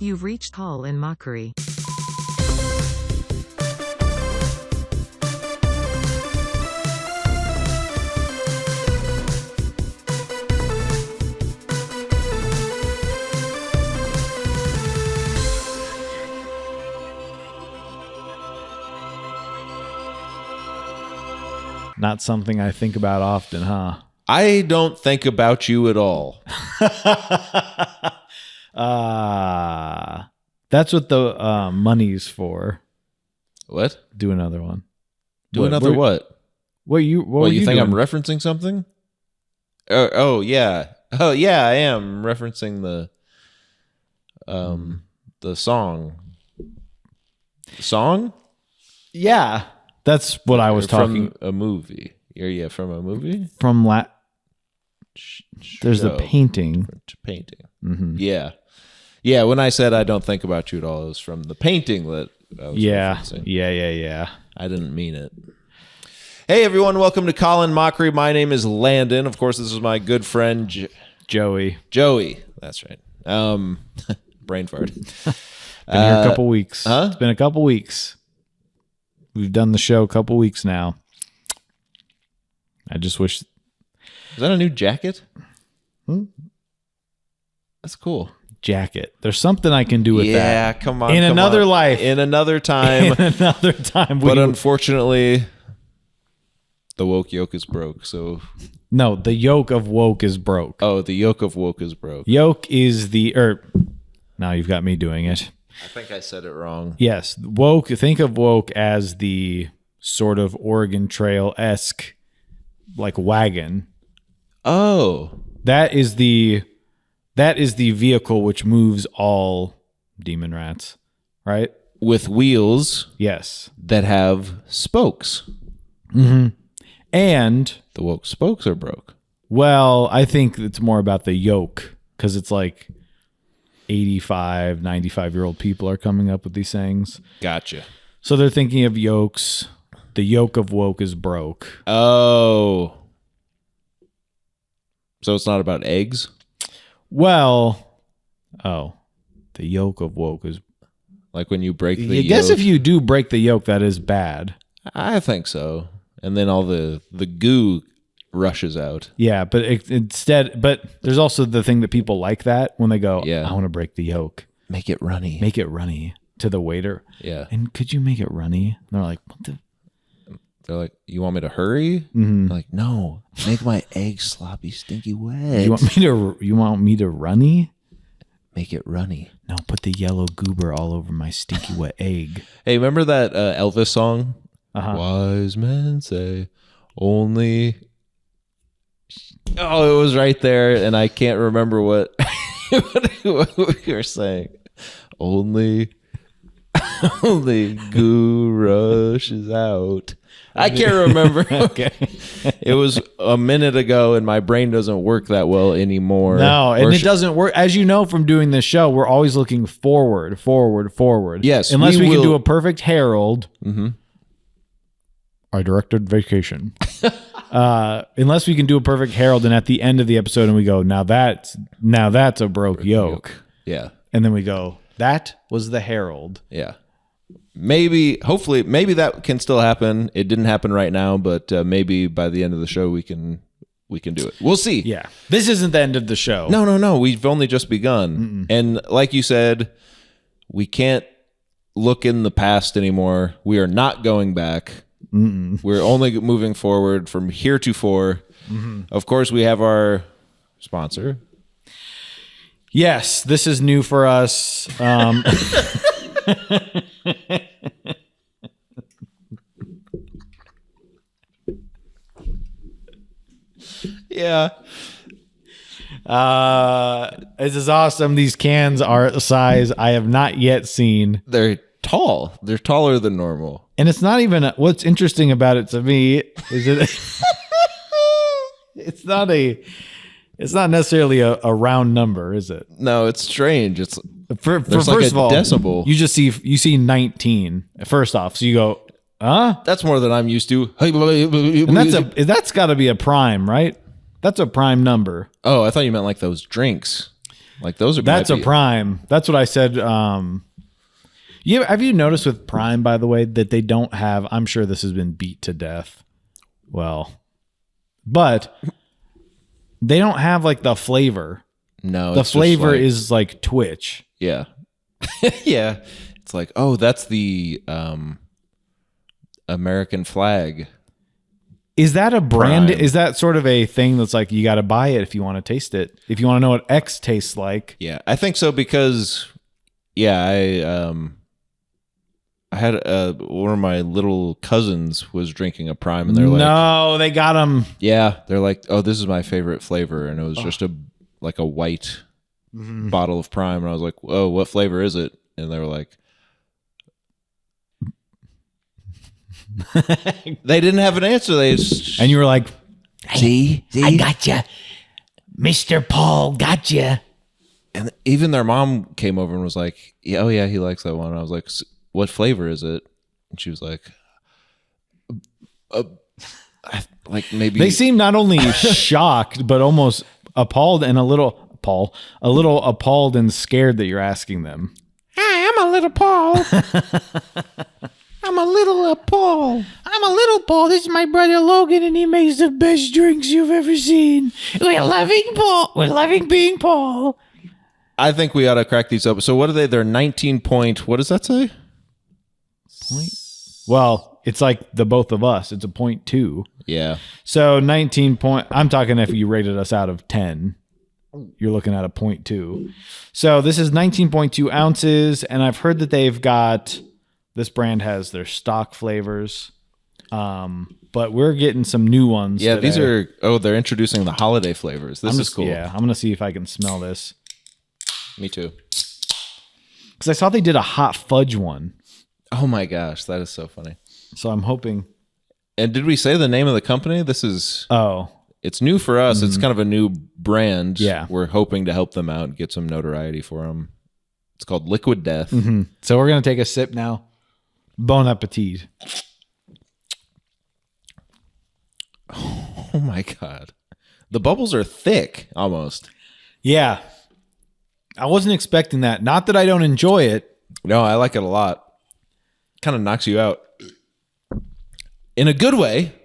You've reached call in Mockery. Not something I think about often, huh? I don't think about you at all. That's what the money's for. What? Do another one. Do another what? What you think doing? I'm referencing something? Oh yeah. Oh yeah, I am referencing the song. Song? Yeah. That's what I was talking from a movie. Yeah, from a movie? from. There's the Show. painting. Painting. Mm-hmm. Yeah. Yeah, when I said I don't think about you at all, it was from the painting that I was referencing. Yeah. I didn't mean it. Hey, everyone. Welcome to Colin Mockery. My name is Landon. Of course, this is my good friend, Joey. Joey. That's right. Brain fart. Been here a couple weeks. Huh? It's been a couple weeks. We've done the show a couple weeks now. I just wish... Is that a new jacket? That's cool. Jacket. There's something I can do with that. Yeah, come on. In another life. In another time. In another time. But unfortunately, the yoke is broke. So no, the yoke of woke is broke. Oh, the yoke of woke is broke. Yoke is the... now you've got me doing it. I think I said it wrong. Yes. Woke. Think of woke as the sort of Oregon Trail-esque like wagon. Oh. That is the vehicle which moves all demon rats, right? With wheels. Yes. That have spokes. Mm-hmm. And the woke spokes are broke. Well, I think it's more about the yoke because it's like 85, 95-year-old people are coming up with these things. Gotcha. So they're thinking of yokes. The yoke of woke is broke. Oh. So it's not about eggs? Well, the yoke of woke is... Like when you break the yoke? I guess if you do break the yoke, that is bad. I think so. And then all the goo rushes out. Yeah, but but there's also the thing that people like that when they go, I want to break the yoke. Make it runny. Make it runny to the waiter. Yeah. And could you make it runny? And they're like, what the... They're like, you want me to hurry? Mm-hmm. Like, no, make my eggs sloppy, stinky wet. You want me to runny? Make it runny. No, put the yellow goober all over my stinky wet egg. Hey, remember that Elvis song? Uh-huh. Wise men say only... Oh, it was right there, and I can't remember what we were saying. Only goo rushes out. I can't remember. Okay. It was a minute ago, and my brain doesn't work that well anymore. No, and it doesn't work. As you know from doing this show, we're always looking forward. Yes. Unless we can do a perfect Herald. Mm-hmm. I directed Vacation. Unless we can do a perfect Herald, and at the end of the episode, and we go, now that's a broke yoke. Yeah. And then we go, that was the Herald. Yeah. Hopefully that can still happen. It didn't happen right now, but maybe by the end of the show we can do it. We'll see. Yeah. This isn't the end of the show. No. We've only just begun. Mm-mm. And like you said, we can't look in the past anymore. We are not going back. Mm-mm. We're only moving forward from heretofore. Mm-hmm. Of course, we have our sponsor. Yes, this is new for us. Yeah. This is awesome. These cans are a size I have not yet seen. They're tall. They're taller than normal. And it's not even what's interesting about it to me is that it's not necessarily a round number, is it? No, it's strange. It's first like of all, decibel. You see 19 first off. So you go, huh? That's more than I'm used to. And that's got to be a prime, right? That's a prime number. Oh, I thought you meant like those drinks. Like those are. That's a prime. That's what I said. Have you noticed with prime, by the way, that they don't have? I'm sure this has been beat to death. Well, but they don't have like the flavor. No, the flavor is like Twitch. Yeah, yeah. It's like, oh, that's the American flag. Is that a brand? Prime. Is that sort of a thing that's like you got to buy it if you want to taste it? If you want to know what X tastes like? Yeah, I think so because, yeah, I had one of my little cousins was drinking a prime, and they're like, no, they got them. Yeah, they're like, oh, this is my favorite flavor, and it was just a white bottle of prime, and I was like, oh, what flavor is it? And they were like, they didn't have an answer. And you were like, see, I gotcha, Mr. Paul, gotcha. And even their mom came over and was like, yeah, oh yeah, he likes that one. And I was like, what flavor is it? And she was like, like maybe. They seem not only shocked but almost appalled and a little appalled and scared that you're asking them. Hi, I'm a little Paul. I'm a little Paul. I'm a little Paul. This is my brother Logan, and he makes the best drinks you've ever seen. We're loving Paul. We're loving being Paul. I think we ought to crack these up. So what are they? They're 19 point. What does that say? Well, it's like the both of us. It's a 0.2. Yeah. So 19 point. I'm talking if you rated us out of 10. You're looking at a 0.2. So this is 19.2 ounces, and I've heard that they've got. This brand has their stock flavors, but we're getting some new ones. Yeah, today. these are. Oh, they're introducing the holiday flavors. This is cool. Yeah, I'm gonna see if I can smell this. Me too. Because I saw they did a hot fudge one. Oh my gosh, that is so funny. So I'm hoping. And did we say the name of the company? This is. Oh, it's new for us. It's kind of a new brand. Yeah, we're hoping to help them out and get some notoriety for them. It's called Liquid Death. Mm-hmm. So we're gonna take a sip now. Bon appetit. Oh my God. The bubbles are thick almost. Yeah. I wasn't expecting that. Not that I don't enjoy it. No, I like it a lot. Kind of knocks you out in a good way.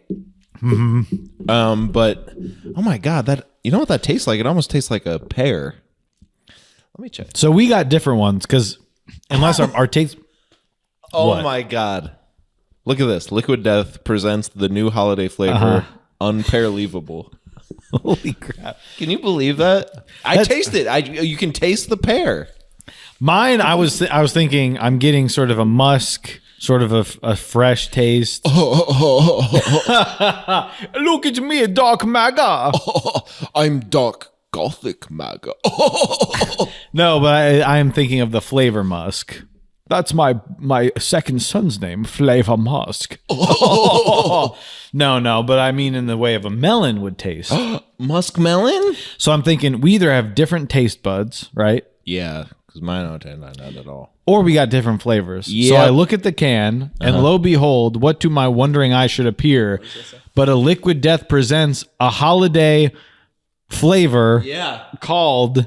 Mm-hmm. But oh my God, that you know what that tastes like? It almost tastes like a pear. Let me check. So we got different ones because unless our taste. Oh What? my God. Look at this. Liquid Death presents the new holiday flavor, Unpearleavable. Holy crap. Can you believe that? I taste it. You can taste the pear. Mine, I was thinking I'm getting sort of a musk, sort of a fresh taste. Look at me, a dark maga. I'm dark gothic maga. No, but I am thinking of the flavor musk. That's my second son's name, Flavor Musk. No, but I mean in the way of a melon would taste. Musk melon? So I'm thinking we either have different taste buds, right? Yeah, because mine don't taste like that at all. Or we got different flavors. So Yep. I look at the can, and lo behold, what to my wondering eye should appear, but a Liquid Death presents a holiday flavor called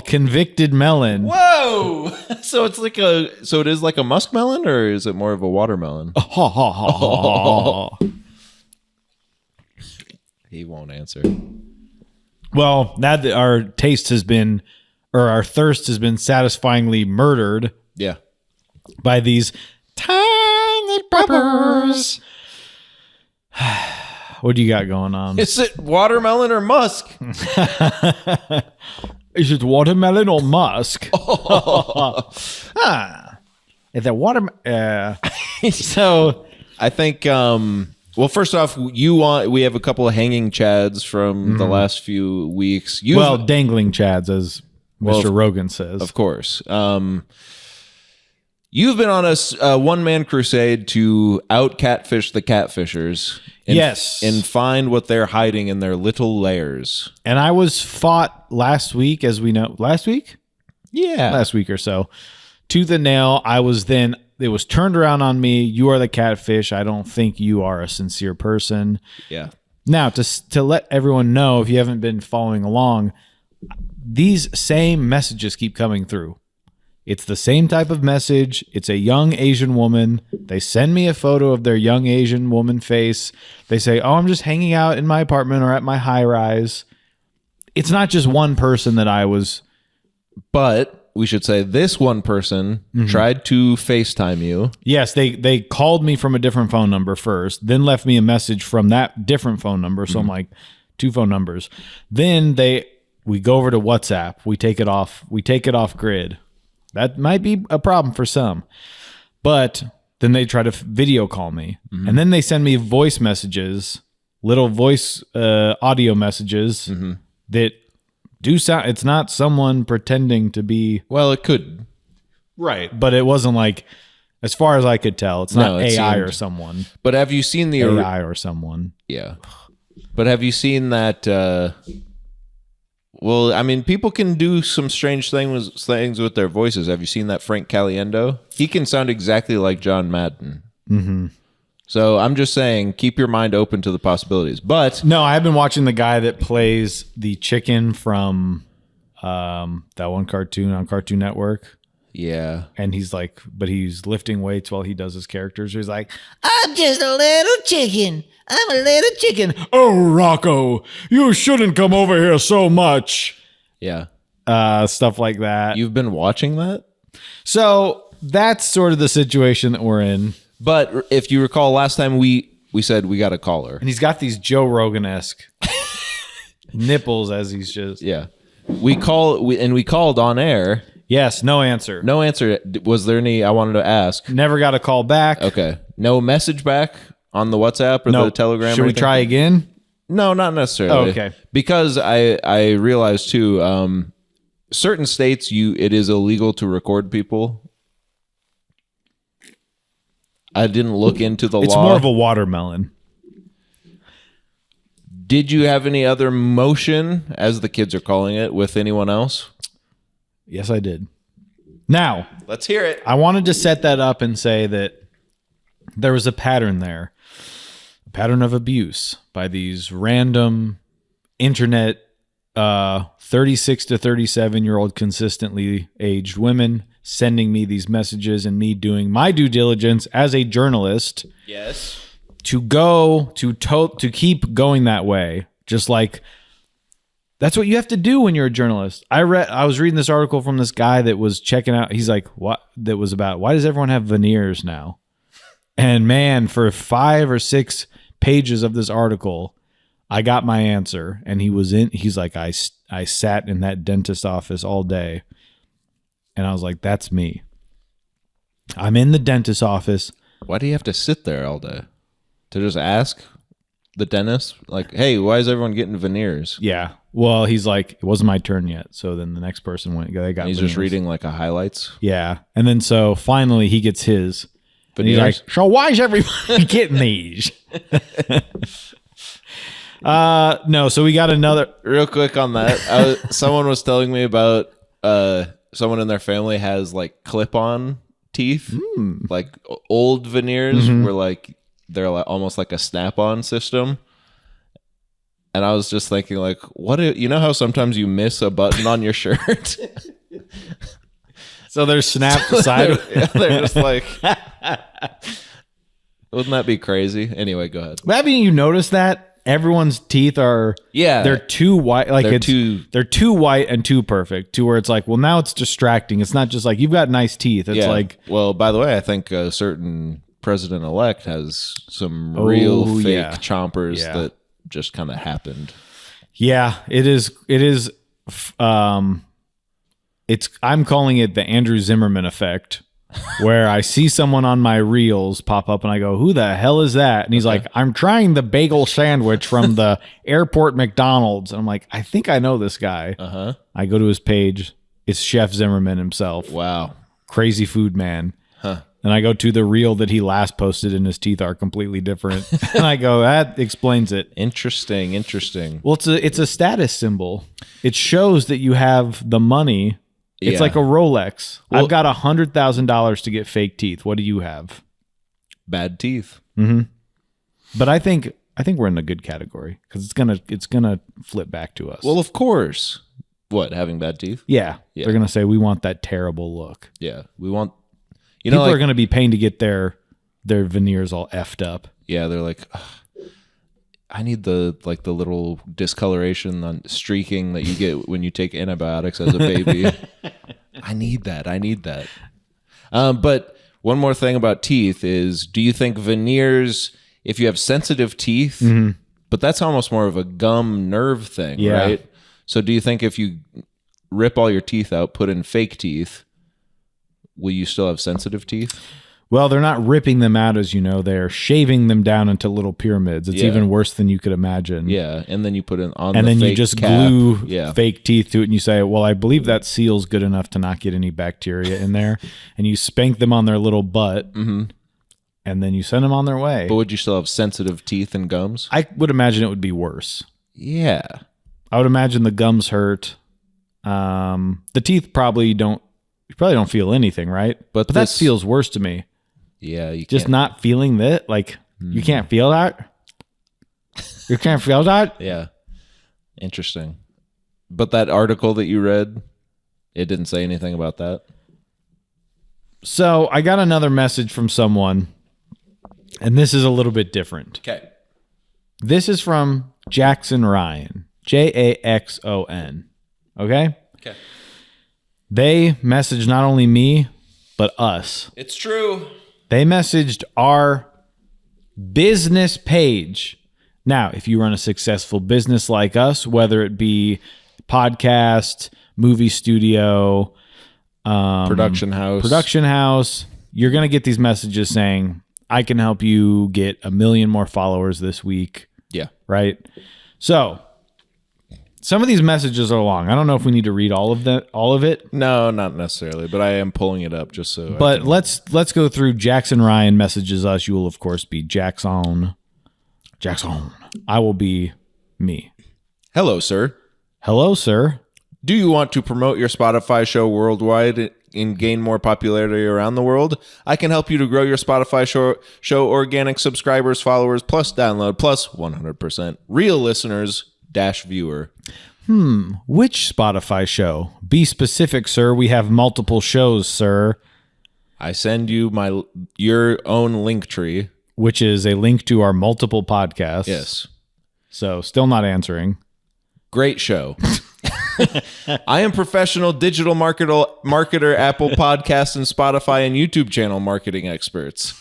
Convicted Melon. Whoa! So it is like a muskmelon, or is it more of a watermelon? He won't answer. Well, now that our taste has been, or our thirst has been satisfyingly murdered Yeah. by these tiny peppers. What do you got going on? Is it watermelon or musk? Is it watermelon or musk? Is it water? So I think. Well, first off, we have a couple of hanging chads from the last few weeks. Dangling chads, as Mr. Rogan says. Of course. You've been on a one-man crusade to out-catfish the catfishers. And find what they're hiding in their little lairs. And I was fought last week, as we know. Last week? Yeah. Last week or so. Tooth and nail. It was turned around on me. You are the catfish. I don't think you are a sincere person. Yeah. Now, to let everyone know, if you haven't been following along, these same messages keep coming through. It's the same type of message. It's a young Asian woman. They send me a photo of their young Asian woman face. They say, oh, I'm just hanging out in my apartment or at my high rise. It's not just one person that I was. But we should say this one person tried to FaceTime you. Yes, they called me from a different phone number first, then left me a message from that different phone number. So I'm like, 2 phone numbers. Then we go over to WhatsApp. We take it off grid. That might be a problem for some. But then they try to video call me. And then they send me voice messages, little voice audio messages that do sound. It's not someone pretending to be. Well, it could. Right. But it wasn't like, as far as I could tell, it's not AI or someone. But have you seen the AI or someone? Yeah. But have you seen that? Well, I mean, people can do some strange things with their voices. Have you seen that Frank Caliendo? He can sound exactly like John Madden. So I'm just saying, keep your mind open to the possibilities. But no, I have been watching the guy that plays the chicken from that one cartoon on Cartoon Network. Yeah. And he's like, but he's lifting weights while he does his characters. He's like, I'm just a little chicken. I'm a little chicken. oh, Rocco, you shouldn't come over here so much. Yeah. Stuff like that. You've been watching that? So that's sort of the situation that we're in. But if you recall, last time we said we got a caller. And he's got these Joe Rogan-esque nipples as he's just. Yeah. We called on air. Yes, no answer. No answer. Was there any I wanted to ask? Never got a call back. Okay. No message back on the WhatsApp or the Telegram? Should we try again? No, not necessarily. Oh, okay. Because I realized too, certain states it is illegal to record people. I didn't look into the law. It's more of a watermelon. Did you have any other motion, as the kids are calling it, with anyone else? Yes, I did. Now, let's hear it. I wanted to set that up and say that there was a pattern there. A pattern of abuse by these random internet 36 to 37-year-old consistently aged women sending me these messages and me doing my due diligence as a journalist. Yes. To keep going that way. Just like that's what you have to do when you're a journalist. I was reading this article from this guy that was checking out. He's like, what? That was about why does everyone have veneers now? And man, for 5 or 6 pages of this article, I got my answer. And he's like, I sat in that dentist office all day. And I was like, that's me. I'm in the dentist office. Why do you have to sit there all day? To just ask the dentist? Like, hey, why is everyone getting veneers? Yeah. Well, he's like, it wasn't my turn yet. So then the next person went. They got. And he's veneers. just reading like a highlights. Yeah. And then so finally he gets his. And he's like, so why is everybody getting these? No. So we got another. Real quick on that. Someone was telling me about someone in their family has like clip-on teeth, like old veneers where like they're like almost like a snap-on system. And I was just thinking, like, you know how sometimes you miss a button on your shirt? So they're snapped aside. They're just like, wouldn't that be crazy? Anyway, go ahead. But haven't you noticed that everyone's teeth are? Yeah, they're too white. Like they're too white and too perfect. To where it's like, well, now it's distracting. It's not just like you've got nice teeth. It's like, well, by the way, I think a certain president-elect has some real fake chompers that just kind of happened. Yeah, it is. I'm calling it the Andrew Zimmerman effect, where I see someone on my reels pop up and I go, who the hell is that? And he's like, I'm trying the bagel sandwich from the airport McDonald's. And I'm like, I think I know this guy. I go to his page. It's Chef Zimmerman himself. Wow. Crazy food man. And I go to the reel that he last posted and his teeth are completely different. And I go, that explains it. Interesting. Well, it's a status symbol. It shows that you have the money. It's like a Rolex. Well, I've got $100,000 to get fake teeth. What do you have? Bad teeth. But I think we're in a good category because it's gonna flip back to us. Well, of course. What, having bad teeth? Yeah. Yeah. They're going to say, we want that terrible look. Yeah. We want, People are going to be paying to get their veneers all effed up. Yeah, they're like, "Ugh, I need the little discoloration on streaking that you get when you take antibiotics as a baby. I need that. But one more thing about teeth is, do you think veneers, if you have sensitive teeth, but that's almost more of a gum nerve thing, right? So do you think if you rip all your teeth out, put in fake teeth, will you still have sensitive teeth? Well, they're not ripping them out, as you know. They're shaving them down into little pyramids. It's even worse than you could imagine. Yeah, and then you put it on and the then fake you just cap. glue fake teeth to it, and you say, well, I believe that seal's good enough to not get any bacteria in there. And you spank them on their little butt, and then you send them on their way. But would you still have sensitive teeth and gums? I would imagine it would be worse. Yeah. I would imagine the gums hurt. The teeth probably don't feel anything, right? But that feels worse to me. Yeah, you just can't. not feeling that. Like you can't feel that. You can't feel that. Yeah, interesting. But that article that you read, it didn't say anything about that. So I got another message from someone, and this is a little bit different. Okay. This is from Jackson Ryan, Jaxon. Okay. Okay. They messaged not only me but us. It's true. They messaged our business page. Now, if you run a successful business like us, whether it be podcast, movie studio, production house, you're going to get these messages saying, I can help you get 1 million more followers this week. Yeah. Right? So, some of these messages are long. I don't know if we need to read all of it. No, not necessarily, but I am pulling it up just so. But let's go through. Jackson Ryan messages us. You will of course be Jackson. I will be me. Hello, sir. Hello, sir. Do you want to promote your Spotify show worldwide and gain more popularity around the world? I can help you to grow your Spotify show organic subscribers, followers, plus download, plus 100% real listeners -- viewer. Which Spotify show? Be specific, sir. We have multiple shows, sir. I send you your own link tree, which is a link to our multiple podcasts. Yes. So still not answering. Great show. I am professional digital marketer, Apple Podcasts and Spotify and YouTube channel marketing experts.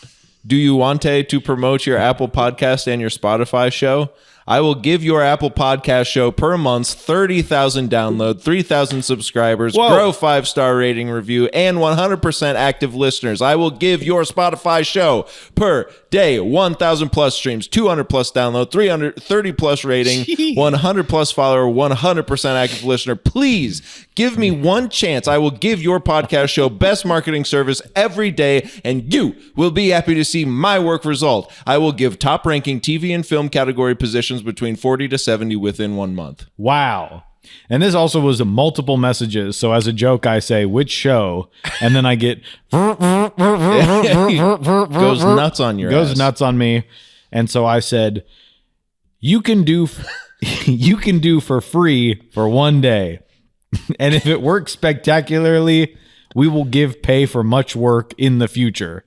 Do you want to promote your Apple Podcast and your Spotify show? I will give your Apple Podcast show per month 30,000 download, 3,000 subscribers, grow 5-star rating review, and 100% active listeners. I will give your Spotify show per day 1,000 plus streams, 200 plus download, 330 plus rating, 100 plus follower, 100% active listener. Please give me one chance. I will give your podcast show best marketing service every day, and you will be happy to see my work result. I will give top ranking TV and film category positions between 40 to 70 within 1 month. Wow. And this also was multiple messages. So as a joke, I say, which show? And then I get goes nuts on your goes ass. nuts on me. And so I said, you can do for free for 1 day. And if it works spectacularly, we will give pay for much work in the future.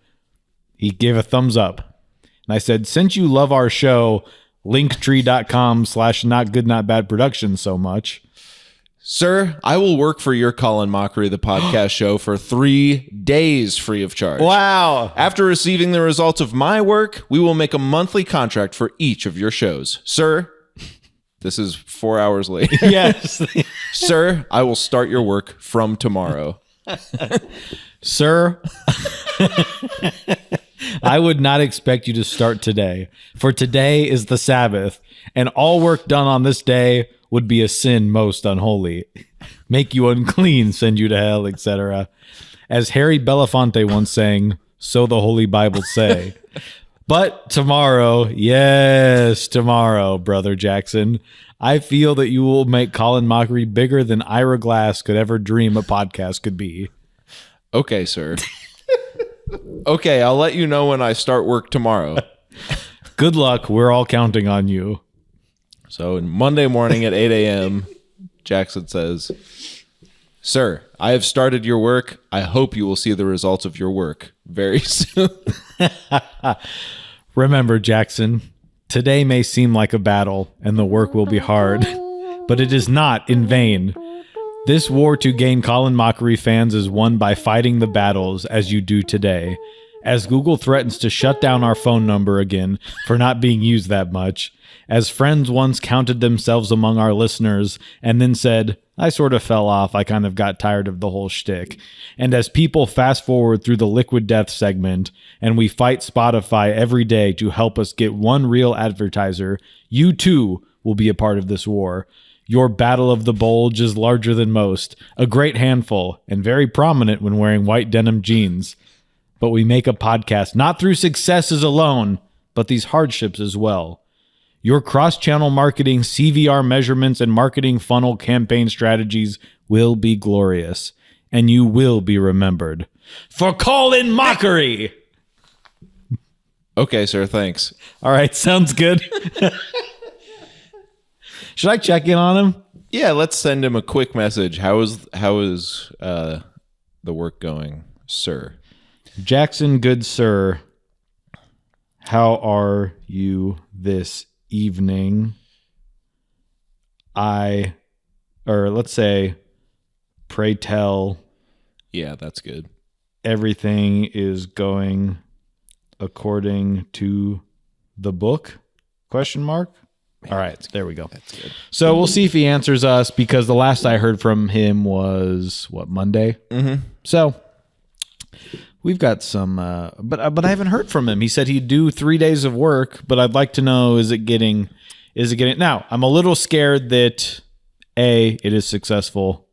He gave a thumbs up. And I said, since you love our show, linktree.com/notgoodnotbadproductions so much. Sir, I will work for your Colin Mockery, the podcast show, for 3 days free of charge. Wow. After receiving the results of my work, we will make a monthly contract for each of your shows. Sir, this is 4 hours late. Yes. Sir, I will start your work from tomorrow. Sir, I would not expect you to start today, for today is the Sabbath, and all work done on this day would be a sin most unholy, make you unclean, send you to hell, etc. As Harry Belafonte once sang, so the Holy Bible say. But tomorrow, yes, tomorrow, Brother Jackson, I feel that you will make Colin Mockery bigger than Ira Glass could ever dream a podcast could be. Okay, sir. Okay, I'll let you know when I start work tomorrow. Good luck. We're all counting on you. So Monday morning at 8 a.m., Jackson says, "Sir, I have started your work. I hope you will see the results of your work very soon." Remember, Jackson, today may seem like a battle, and the work will be hard, but it is not in vain. This war to gain Colin Mockery fans is won by fighting the battles as you do today. As Google threatens to shut down our phone number again for not being used that much, as friends once counted themselves among our listeners and then said, I sort of fell off, I kind of got tired of the whole shtick. And as people fast forward through the Liquid Death segment and we fight Spotify every day to help us get one real advertiser, you too will be a part of this war. Your battle of the bulge is larger than most, a great handful, and very prominent when wearing white denim jeans. But we make a podcast not through successes alone, but these hardships as well. Your cross-channel marketing, CVR measurements, and marketing funnel campaign strategies will be glorious, and you will be remembered. For Colin Mockery! Okay, sir, thanks. All right, sounds good. Should I check in on him? Yeah, let's send him a quick message. How is the work going, sir? Jackson, good sir, how are you this evening? Let's say, pray tell. Yeah, that's good. Everything is going according to the book? Question mark? All right, there we go. That's good. So we'll see if he answers us, because the last I heard from him was, Monday? Mm-hmm. So we've got some, but I haven't heard from him. He said he'd do 3 days of work, but I'd like to know, is it getting, now I'm a little scared that it is successful.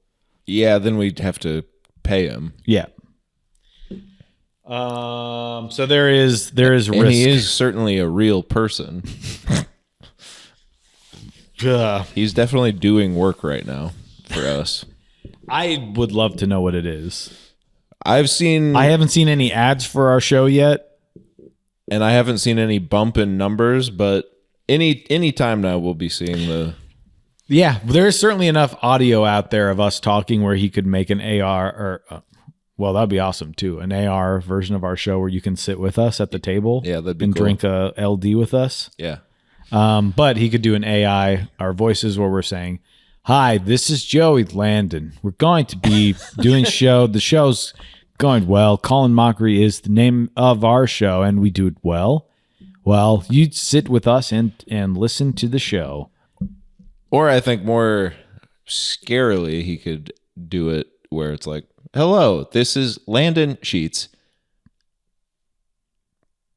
Yeah, then we'd have to pay him. Yeah. So there is risk. And he is certainly a real person. He's definitely doing work right now for us. I would love to know what it is. I haven't seen any ads for our show yet, and I haven't seen any bump in numbers, but any time now we'll be seeing the. Yeah, there's certainly enough audio out there of us talking where he could make an AR that'd be awesome too. An AR version of our show where you can sit with us at the table, that'd be and cool. drink a LD with us. Yeah. But he could do an AI, our voices, where we're saying, "Hi, this is Joey Landon. We're going to be doing show. The show's going well. Colin Mockery is the name of our show, and we do it well. Well, you sit with us and listen to the show." Or I think more scarily, he could do it where it's like, "Hello, this is Landon Sheets.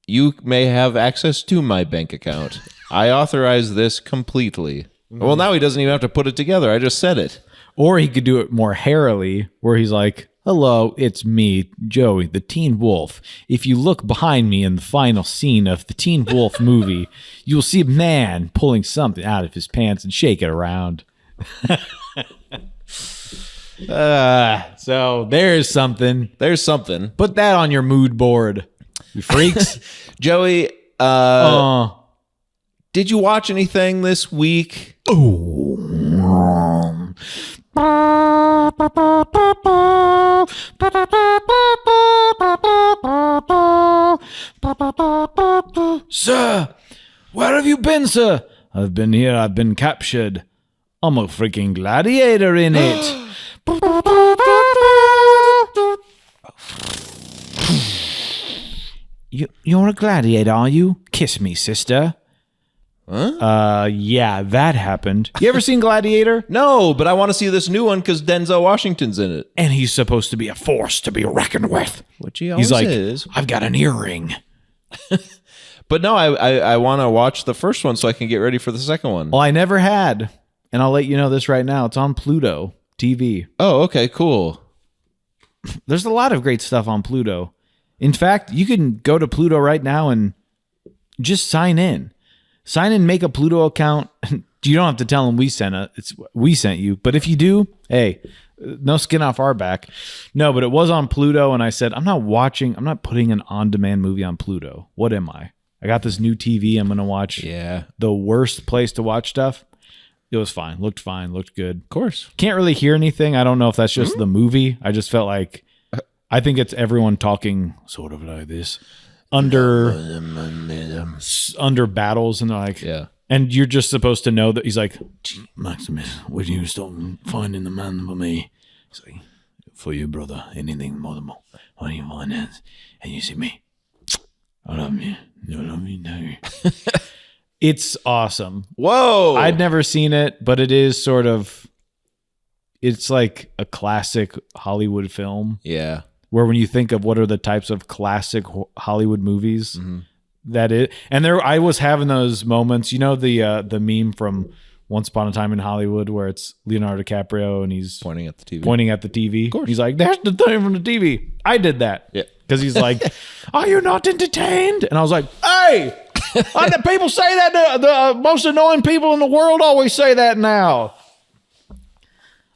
You may have access to my bank account. I authorize this completely." Well, now he doesn't even have to put it together. I just said it. Or he could do it more hairily, where he's like, "Hello, it's me, Joey, the Teen Wolf. If you look behind me in the final scene of the Teen Wolf movie, you'll see a man pulling something out of his pants and shake it around." So there's something. There's something. Put that on your mood board, you freaks. Joey, did you watch anything this week? Sir, where have you been, sir? I've been here. I've been captured. I'm a freaking gladiator in it. You're a gladiator, are you? Kiss me, sister. Huh? Yeah, that happened. You ever seen Gladiator? No, but I want to see this new one because Denzel Washington's in it. And he's supposed to be a force to be reckoned with. Which he always is. I've got an earring. But no, I want to watch the first one so I can get ready for the second one. Well, I never had. And I'll let you know this right now. It's on Pluto TV. Oh, okay, cool. There's a lot of great stuff on Pluto. In fact, you can go to Pluto right now and just sign in. Sign in, make a Pluto account. You don't have to tell them we sent you. But if you do, hey, no skin off our back. No, but it was on Pluto, and I said, I'm not putting an on-demand movie on Pluto. What am I? I got this new TV. I'm going to watch the worst place to watch stuff. It was fine. Looked good. Of course. Can't really hear anything. I don't know if that's just the movie. I just felt like I think it's everyone talking sort of like this under battles, and they're like, Yeah. and you're just supposed to know that he's like, Maximus, would you stop finding the man for me? He's like, for you, brother, anything more than more. What do you find it? And you see me. I love you. You love me now. It's awesome. Whoa. I'd never seen it, but it is sort of, it's like a classic Hollywood film. Yeah. Where when you think of what are the types of classic Hollywood movies, that it, and there, I was having those moments, you know, the meme from Once Upon a Time in Hollywood where it's Leonardo DiCaprio and he's Pointing at the TV. pointing at the TV. Of course. He's like, "There's the thing from the TV." I did that. Yeah. Because he's like, "Are you not entertained?" And I was like, "Hey, people say that. The most annoying people in the world always say that now."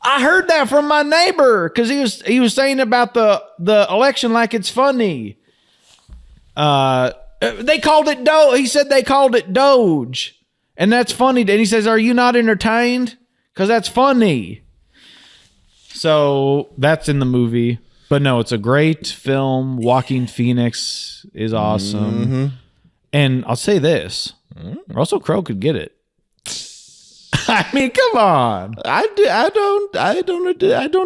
I heard that from my neighbor because he was saying about the election like it's funny. They called it He said they called it Doge, and that's funny. And he says, "Are you not entertained? Because that's funny." So that's in the movie. But no, it's a great film. Joaquin Phoenix is awesome. And I'll say this. Russell Crowe could get it. I mean, come on. I don't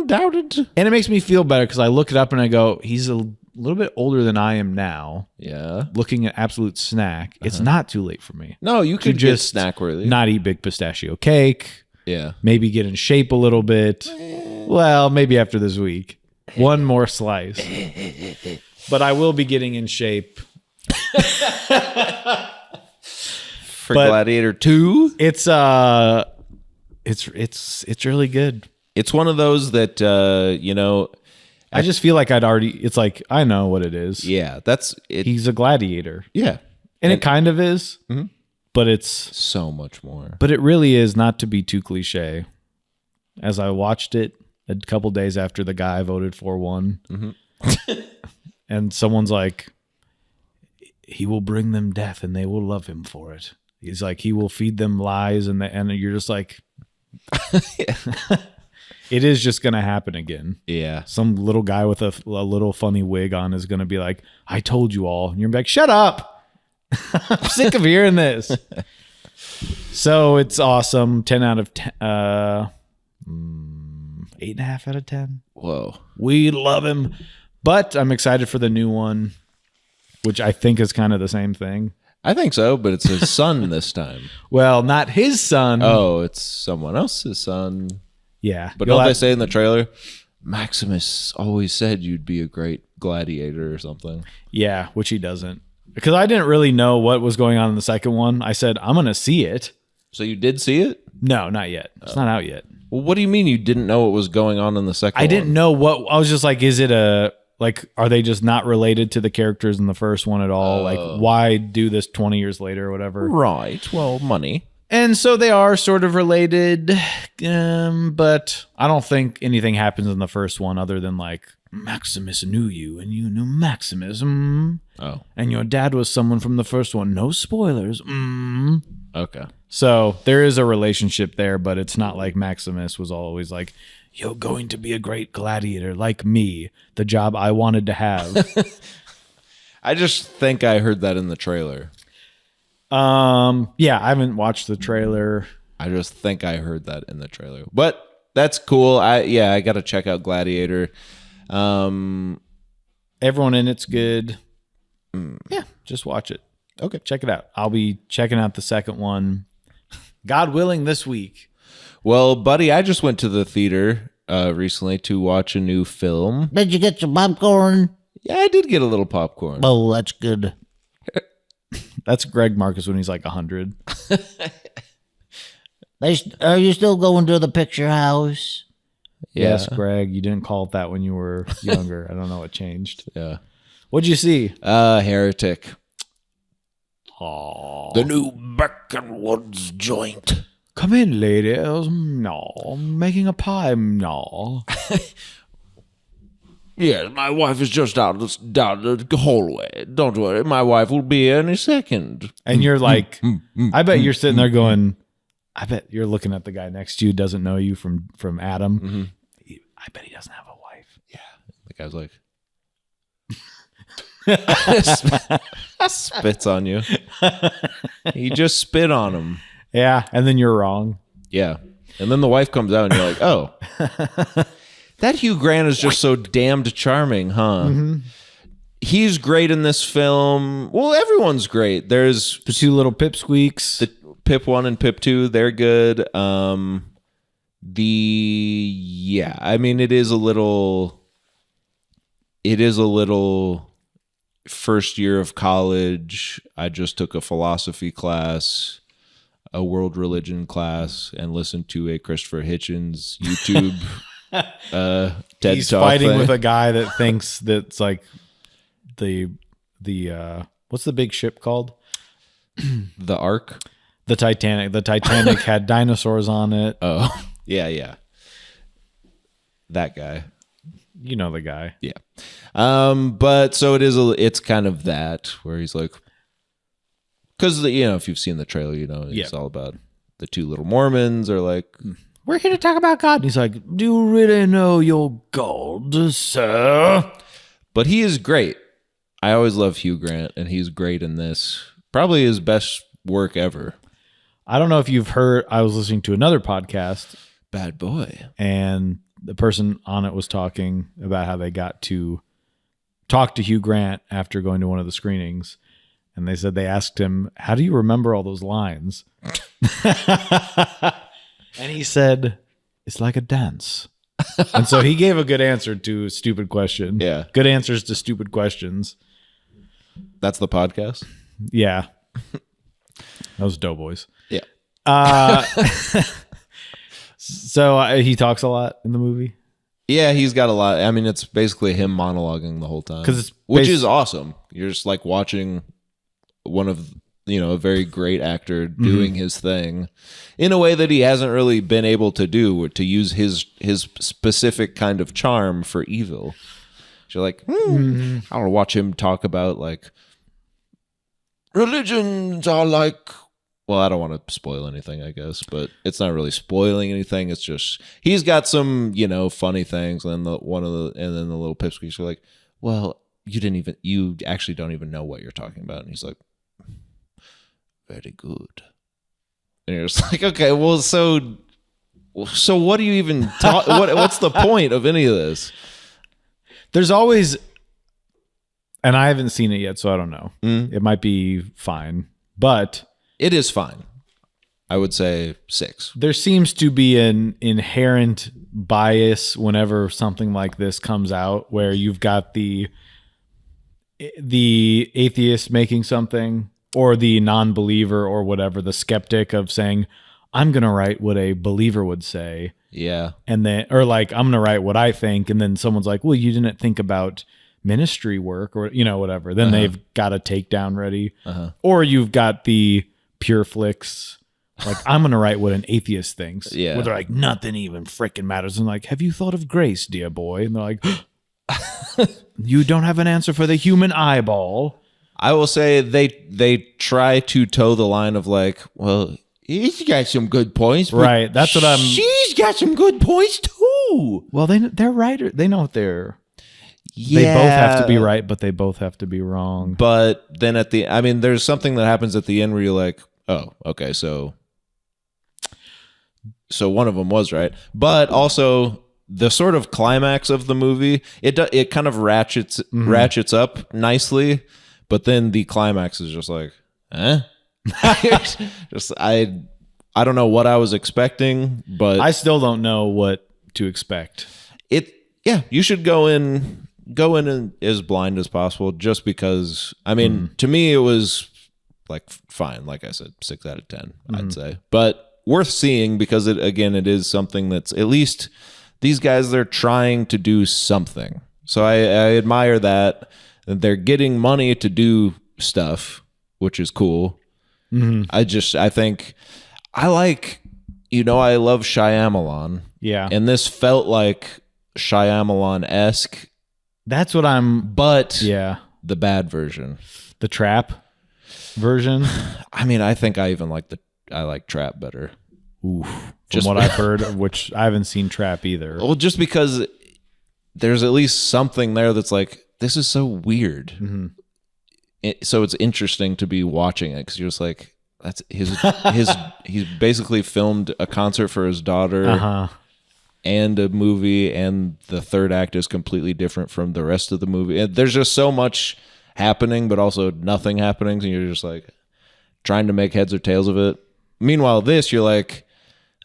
doubt it. And it makes me feel better because I look it up and I go, he's a little bit older than I am now. Yeah. Looking at Absolute Snack. It's not too late for me. No, you could just just snack worthy. Not eat big pistachio cake. Yeah. Maybe get in shape a little bit. Well, maybe after this week. One more slice. But I will be getting in shape. For Gladiator 2, It's really good. it's one of those that I just feel like it's like I know what it is. yeah, that's it. He's a gladiator. Yeah. And it kind of is. But it's So much more. But it really is, not to be too cliche. As I watched it a couple days after the guy I voted for won, and someone's like, he will bring them death and they will love him for it. He's like, he will feed them lies, and you're just like, it is just going to happen again. Yeah. Some little guy with a little funny wig on is going to be like, I told you all. And you're like, shut up. I'm sick of hearing this. So it's awesome. 10 out of 10. 8.5 out of 10. Whoa. We love him. But I'm excited for the new one, which I think is kind of the same thing. I think so, but it's his son this time. Well, not his son. Oh, it's someone else's son. Yeah. But don't they say in the trailer, Maximus always said you'd be a great gladiator or something? Yeah, which he doesn't. Because I didn't really know what was going on in the second one. I said, I'm going to see it. So you did see it? No, not yet. It's not out yet. Well, what do you mean you didn't know what was going on in the second one? I didn't know what. I was just like, is it are they just not related to the characters in the first one at all? Like, why do this 20 years later or whatever? Right. Well, money. And so they are sort of related, but I don't think anything happens in the first one other than like, Maximus knew you and you knew Maximus. Oh. And your dad was someone from the first one. No spoilers. Okay. So there is a relationship there, but it's not like Maximus was always like, you're going to be a great gladiator like me, the job I wanted to have. I just think I heard that in the trailer. Yeah, I haven't watched the trailer. I just think I heard that in the trailer. But that's cool. I got to check out Gladiator. Everyone in it's good. Yeah, just watch it. Okay. Check it out. I'll be checking out the second one, God willing, this week. Well, buddy, I just went to the theater recently to watch a new film. Did you get some popcorn? Yeah, I did get a little popcorn. Oh, that's good. That's Greg Marcus when he's like 100. Are you still going to the picture house? Yeah. Yes, Greg. You didn't call it that when you were younger. I don't know what changed. Yeah. What'd you see? Heretic. Oh, The new Breckenwoods joint. come in, ladies. No, I'm making a pie. No. Yes, my wife is just down the hallway. Don't worry, my wife will be here in a second. And you're like, I bet you're sitting there going, I bet you're looking at the guy next to you, doesn't know you from Adam. Mm-hmm. I bet he doesn't have a wife. Yeah. The guy's like, spits on you. He just spit on him. Yeah, and then you're wrong. Yeah. And then the wife comes out and you're like, oh, that Hugh Grant is just so damned charming, huh? Mm-hmm. He's great in this film. Well, everyone's great. There's The two little pipsqueaks. the Pip 1 and Pip 2. They're good. I mean, it is a little first year of college. I just took a philosophy class, a world religion class, and listened to a Christopher Hitchens YouTube TED He's Talk fighting thing. with a guy that thinks that's like the what's the big ship called? The Ark. The Titanic. The Titanic had dinosaurs on it. Oh, yeah. That guy. You know the guy. Yeah. But so it's kind of that where he's like, because if you've seen the trailer, it's all about the two little Mormons are like, We're here to talk about God. And he's like, do you really know your God, sir? but he is great. I always love Hugh Grant, and he's great in this. Probably his best work ever. I don't know if you've heard, I was listening to another podcast, Bad boy. and the person on it was talking about how they got to talk to Hugh Grant after going to one of the screenings. And they said they asked him, how do you remember all those lines? And he said, it's like a dance. And so he gave a good answer to a stupid question. Yeah. Good answers to stupid questions. That's the podcast. Yeah. Those doughboys. Yeah. So he talks a lot in the movie. Yeah, he's got a lot. I mean, it's basically him monologuing the whole time, 'Cause it's which basi- is awesome. You're just like watching one of a very great actor doing his thing in a way that he hasn't really been able to do, to use his specific kind of charm for evil. So you're like, I want to watch him talk about like religions are like. Well, I don't want to spoil anything, I guess, but it's not really spoiling anything. It's just he's got some, funny things, and then the little pipsqueaks are like, "Well, you actually don't even know what you're talking about," and he's like, "Very good," and you're just like, "Okay, well, so what do you even talk? What's the point of any of this?" There's always, and I haven't seen it yet, so I don't know. Mm. It might be fine, but It is fine. I would say 6. there seems to be an inherent bias whenever something like this comes out, where you've got the atheist making something, or the non-believer, or whatever, the skeptic of saying, I'm going to write what a believer would say. Yeah. And then, or like, I'm going to write what I think. And then someone's like, well, you didn't think about ministry work, or, whatever. Then they've got a takedown ready. Or you've got the pure flicks. Like, I'm going to write what an atheist thinks. Yeah. Where they're like, nothing even freaking matters. And like, have you thought of grace, dear boy? And they're like, you don't have an answer for the human eyeball. I will say they try to toe the line of like, well, he's got some good points, but Right. That's what I'm. she's got some good points too. Well, they're writers. They know what they're. Yeah, They both have to be right, but they both have to be wrong. But then there's something that happens at the end where you're like, oh, okay, so one of them was right, but also the sort of climax of the movie, it kind of ratchets up nicely, but then the climax is just like, just I don't know what I was expecting, but I still don't know what to expect. you should go in as blind as possible, just because to me it was like fine, like I said, 6 out of 10 I'd say, but worth seeing because it is something that's, at least these guys, they're trying to do something, so I admire that they're getting money to do stuff, which is cool. I think I like, I love Shyamalan, Yeah. and this felt like Shyamalan-esque, That's what I'm. but Yeah. the bad version. The trap version. I mean, I think I even like I like Trap better. Oof. From Just- what I've heard, which I haven't seen Trap either. Well, just because there's at least something there that's like, this is so weird. Mm-hmm. So it's interesting to be watching it because you're just like, that's his he's basically filmed a concert for his daughter and a movie, and the third act is completely different from the rest of the movie. And there's just so much happening, but also nothing happening, and you're just like trying to make heads or tails of it. Meanwhile, this, you're like,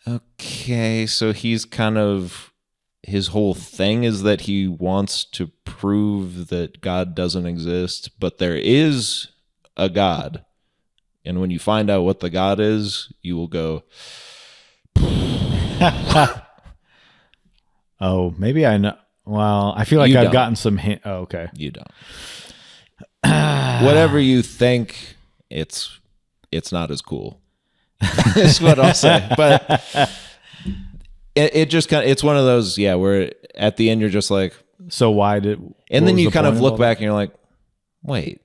okay, so he's kind of, his whole thing is that he wants to prove that God doesn't exist, but there is a God. And when you find out what the God is, you will go, oh, maybe I know. Well, I feel like You I've don't. gotten some hint. Oh, okay. you don't. Whatever you think, it's not as cool. That's what I'll say. But it just kind of, it's one of those, where at the end you're just like, So why did? and what then was you the kind point of of look all back and you're like, wait,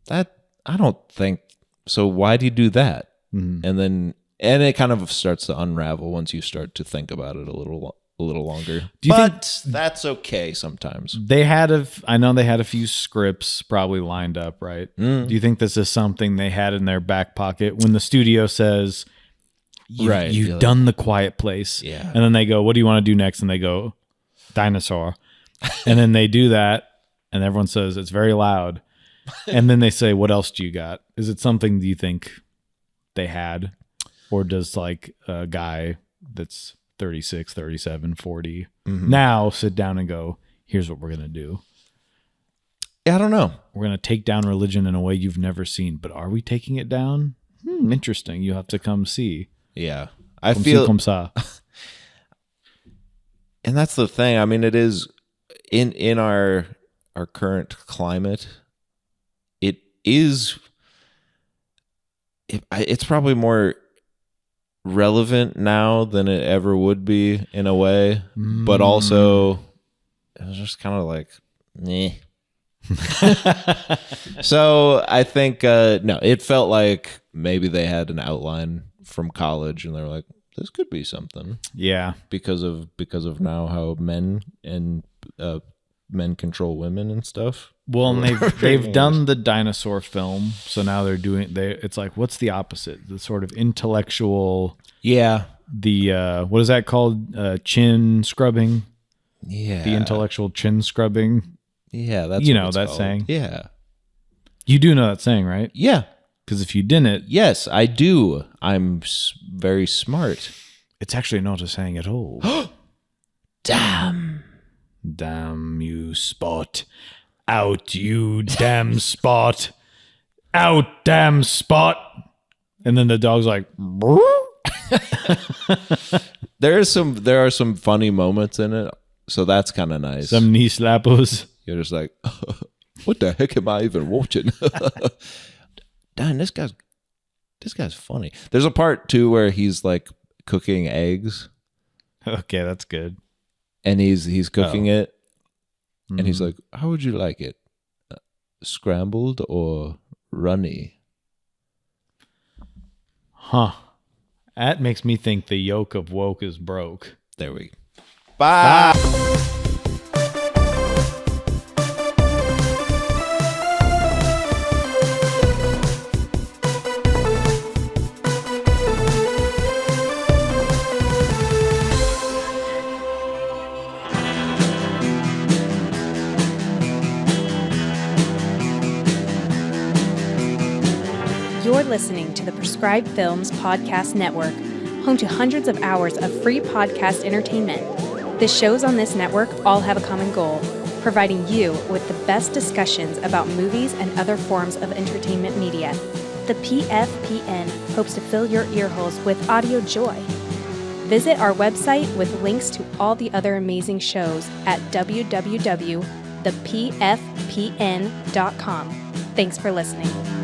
that, I don't think so. Why'd he do that? Mhm. And it kind of starts to unravel once you start to think about it a little longer. Do you But that's okay sometimes. They had I know they had a few scripts probably lined up, right? Do you think this is something they had in their back pocket when the studio says, Right, you've you're like- done The Quiet Place. Yeah. And then they go, what do you want to do next? And they go, dinosaur. And then they do that. And everyone says, it's very loud. And then they say, what else do you got? Is it something do you think they had? Or does like a guy that's 36, 37, 40 now sit down and go, here's what we're going to do. I don't know. We're going to take down religion in a way you've never seen. But are we taking it down? Interesting. You have to come see. Yeah. I Come feel see, come sa. And that's the thing. I mean, it is in our current climate, it's probably more relevant now than it ever would be in a way, but also it was just kind of like, meh. So I think no, it felt like maybe they had an outline from college and they were like, this could be something Yeah. because of now how men control women and stuff. Well, and they've done the dinosaur film, so now they're doing it's like what's the opposite? The sort of intellectual Yeah. what is that called? Chin scrubbing? Yeah. The intellectual chin scrubbing. Yeah, that's You what know it's that called. saying? Yeah. You do know that saying, right? Yeah. Because if you didn't, Yes, I do. I'm very smart. it's actually not a saying at all. Damn. Damn you, Spot. Out, you damn Spot. Out, damn Spot. And then the dog's like, "Brr." There are some funny moments in it, so that's kind of nice. Some knee slappers. You're just like, what the heck am I even watching? Damn, this guy's funny. There's a part too where he's like cooking eggs, Okay, that's good. and he's cooking it, and he's Mhm. like, how would you like it? Scrambled or runny? Huh. That makes me think the yoke of woke is broke. There we go. Bye. You're listening to the Prescribed Films Podcast Network, home to hundreds of hours of free podcast entertainment. The shows on this network all have a common goal, providing you with the best discussions about movies and other forms of entertainment media. The PFPN hopes to fill your earholes with audio joy. Visit our website with links to all the other amazing shows at www.thepfpn.com. Thanks for listening.